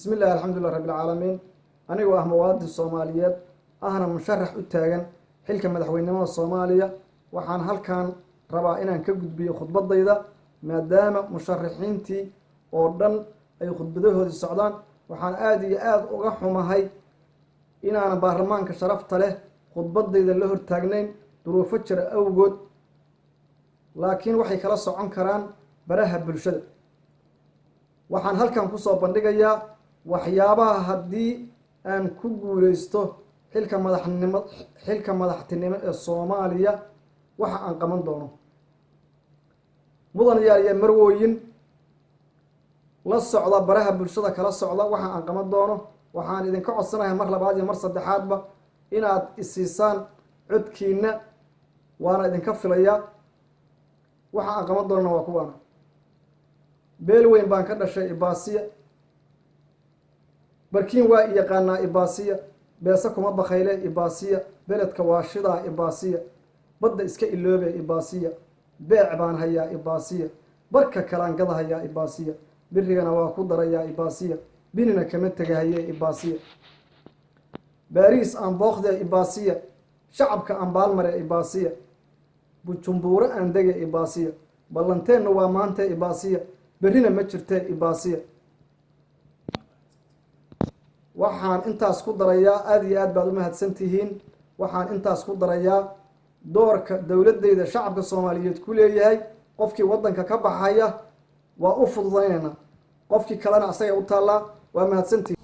بسم الله الحمد لله رب العالمين أنا وأهم مواد الصوماليات أنا مشرح التاجن حلك مدحويننا الصومالية وحان هل كان ربع إن كجد بخطبة ضيدة ما دام مشرحينتي أردن أي خطبة هذه السعودان وحان آدي أغحهم هاي إن أنا برلمان كشرفت له خطبة ضيدة له التاجنين دروفتشر أوجد لكن وحي خلاص عن كران برهب بالشدة waxaan halkan ku soo bandhigayaa waxyaabaha haddii aan ku guuleysto xilka madaxtinimo ee Soomaaliya waxa aan qaban doono mudan iyo marwooyin la socda baraha bulshada kala socda waxa aan qaban doono waxaan idinka codsanahay mar labaad iyo mar saddexaadba inaad isiisaan codkiina waana idinka filayaa waxa aan qaban doono waa kuwan beelweyn baan ka dhashay ibaasiya barkiin waa yaqaanaa ibaasiya beesa kuma bakhayle ibaasiya beledka waa shidaa ibaasiya badda iska iloobe ibaasiya beec baan hayaa ibaasiya barka kalaan gada hayaa ibaasiya birrigana waa ku darayaa ibaasiya binina kama tegahayee ibaasiya baariis aan booqdee ibaasiya shacabka aan baalmare ibaasiya bujumbuuro aan dege ibaasiya ballanteenna waa maantee ibaasiya berrina ma jirtee ibaasiya waxaan intaas ku darayaa aad iyo aad baad u mahadsantihiin waxaan intaas ku darayaa doorka dowladayda shacabka Soomaaliyeed ku leeyahay qofkii wadanka ka baxaya waa u fududaynayna qofkii kalena asaga u taala waa mahadsantihiin